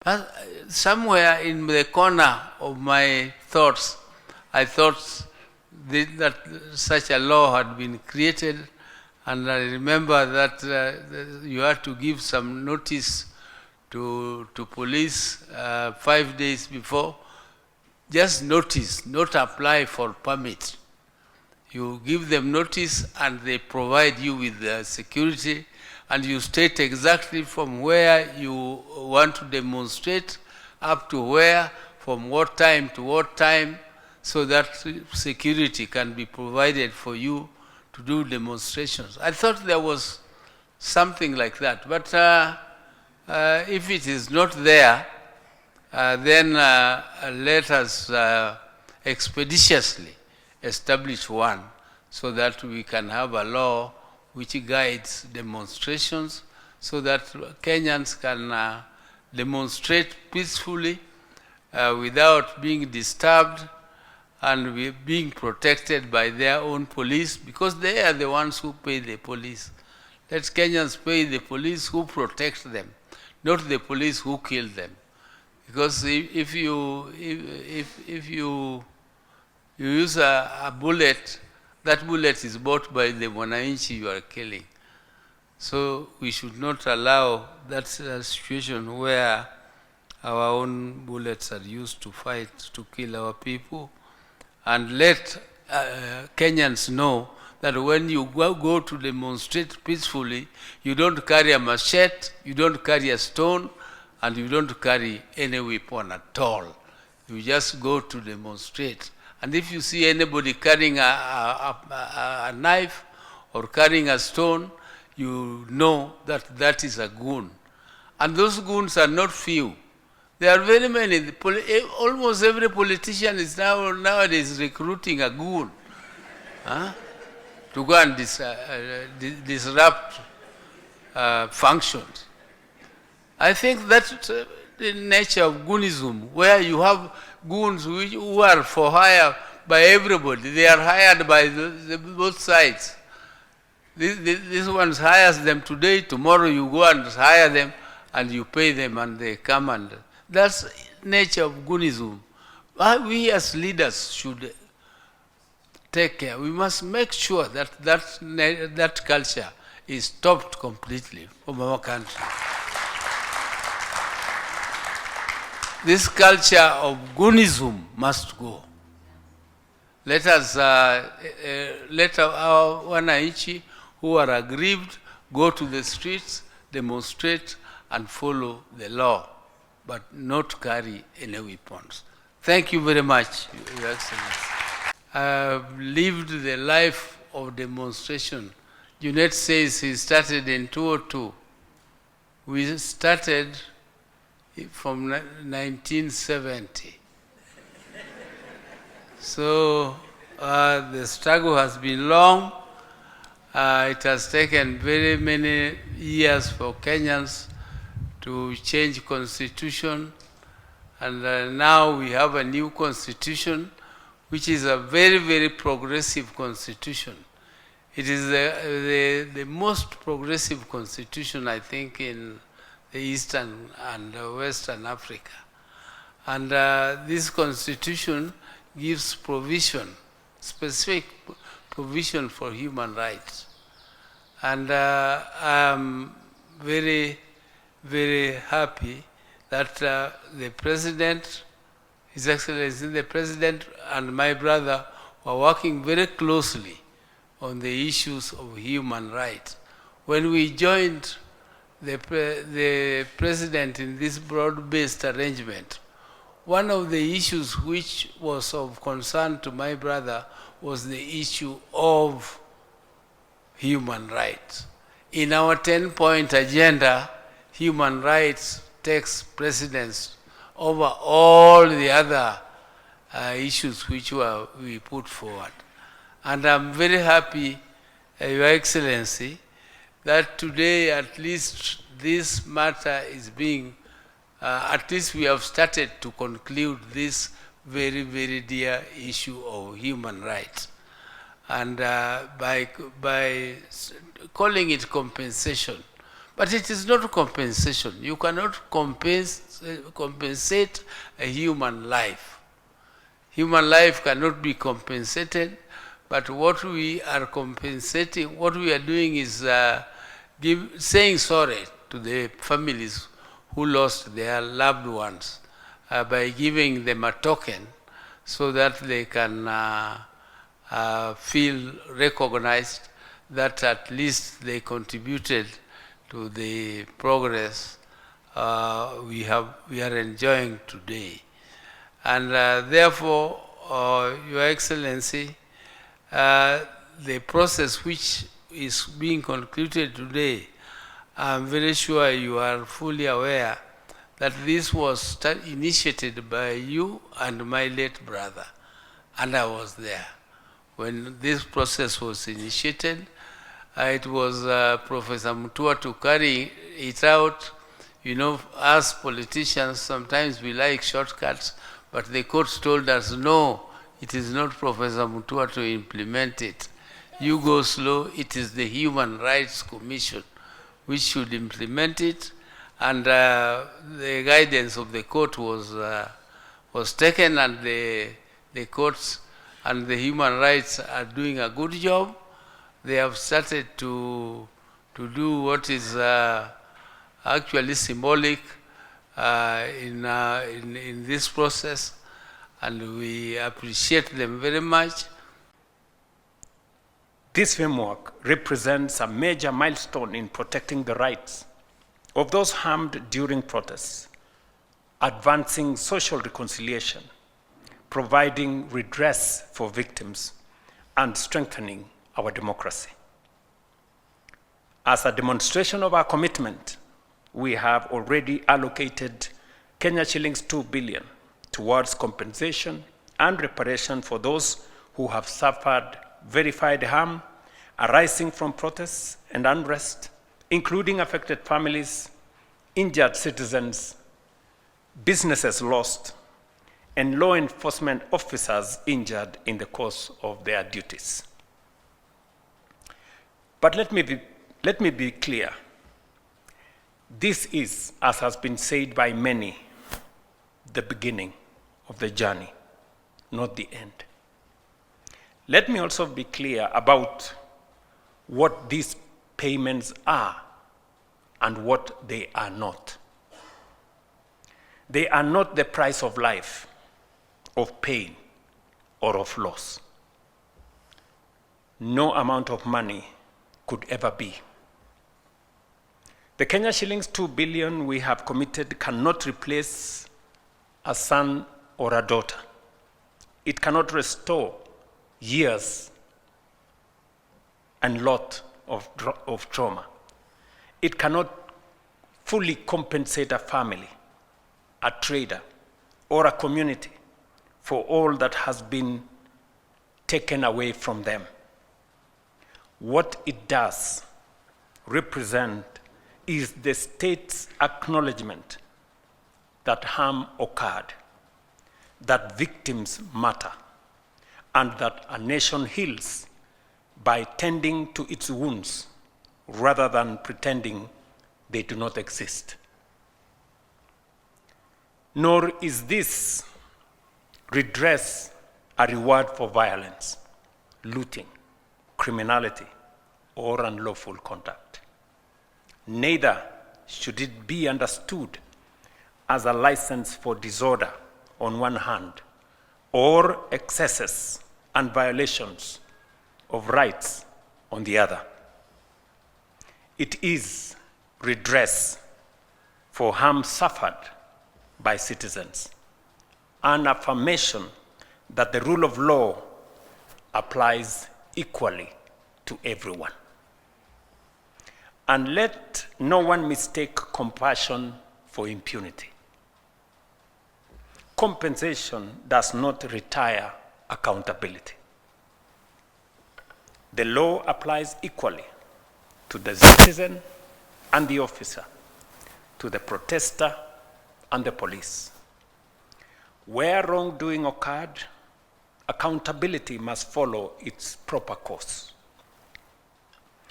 But somewhere in the corner of my thoughts, I thought that such a law had been created, and I remember that you had to give some notice to police 5 days before. Just notice, not apply for permit. You give them notice and they provide you with security, and you state exactly from where you want to demonstrate up to where, from what time to what time, so that security can be provided for you to do demonstrations. I thought there was something like that, but if it is not there, then let us expeditiously establish one so that we can have a law which guides demonstrations, so that Kenyans can demonstrate peacefully without being disturbed and being protected by their own police, because they are the ones who pay the police. Let Kenyans pay the police who protect them, not the police who kill them. Because if you use a bullet, that bullet is bought by the mwananchi you are killing. So we should not allow that situation where our own bullets are used to fight, to kill our people. And let Kenyans know that when you go to demonstrate peacefully, you don't carry a machete, you don't carry a stone, and you don't carry any weapon at all. You just go to demonstrate. And if you see anybody carrying a knife or carrying a stone, you know that that is a goon. And those goons are not few. There are very many. Almost every politician is nowadays recruiting a goon to go and disrupt functions. I think that's the nature of goonism, where you have goons who are for hire by everybody. They are hired by both sides. This one hires them today, tomorrow you go and hire them and you pay them and they come, and that's nature of goonism. We as leaders should take care. We must make sure that that culture is stopped completely from our country. This culture of goonism must go. Let us, let our wananchi who are aggrieved go to the streets, demonstrate, and follow the law, but not carry any weapons. Thank you very much, Your Excellency. I have lived the life of demonstration. Junet says he started in 2002. We started from 1970. So the struggle has been long. It has taken very many years for Kenyans to change constitution, and now we have a new constitution, which is a very, very progressive constitution. It is the most progressive constitution, I think, in the Eastern and Western Africa. And this constitution gives provision, specific provision for human rights. And I'm very, very happy that the President, His Excellency the President, and my brother were working very closely on the issues of human rights. When we joined the President in this broad-based arrangement, one of the issues which was of concern to my brother was the issue of human rights. In our 10-point agenda, human rights takes precedence over all the other issues which we put forward. And I'm very happy, Your Excellency, that today at least this matter is being, at least we have started to conclude this very, very dear issue of human rights. And by calling it compensation, But it is not compensation. You cannot compensate a human life. Human life cannot be compensated, but what we are compensating, what we are doing is saying sorry to the families who lost their loved ones by giving them a token so that they can feel recognized that at least they contributed to the progress we are enjoying today. And therefore, Your Excellency, the process which is being concluded today, I'm very sure you are fully aware that this was initiated by you and my late brother, and I was there. When this process was initiated, it was Professor Mutua to carry it out. You know, us politicians, sometimes we like shortcuts, but the court told us, no, it is not Professor Mutua to implement it. You go slow, it is the Human Rights Commission which should implement it, and the guidance of the court was taken, and the courts and the human rights are doing a good job. They have started to do what is actually symbolic in this process, and we appreciate them very much. This framework represents a major milestone in protecting the rights of those harmed during protests, advancing social reconciliation, providing redress for victims, and strengthening our democracy. As a demonstration of our commitment, we have already allocated Kenya shillings 2 billion towards compensation and reparation for those who have suffered verified harm arising from protests and unrest, including affected families, injured citizens, businesses lost, and law enforcement officers injured in the course of their duties. But let me be clear. This is, as has been said by many, the beginning of the journey, not the end. Let me also be clear about what these payments are and what they are not. They are not the price of life, of pain, or of loss. No amount of money could ever be. The Kenya shillings 2 billion we have committed cannot replace a son or a daughter. It cannot restore years and lot of trauma. It cannot fully compensate a family, a trader, or a community for all that has been taken away from them. What it does represent is the state's acknowledgement that harm occurred, that victims matter, and that a nation heals by tending to its wounds rather than pretending they do not exist. Nor is this redress a reward for violence, looting, criminality, or unlawful conduct. Neither should it be understood as a license for disorder on one hand, or excesses and violations of rights on the other. It is redress for harm suffered by citizens, an affirmation that the rule of law applies equally to everyone. And let no one mistake compassion for impunity. Compensation does not retire accountability. The law applies equally to the citizen and the officer, to the protester and the police. Where wrongdoing occurred, accountability must follow its proper course.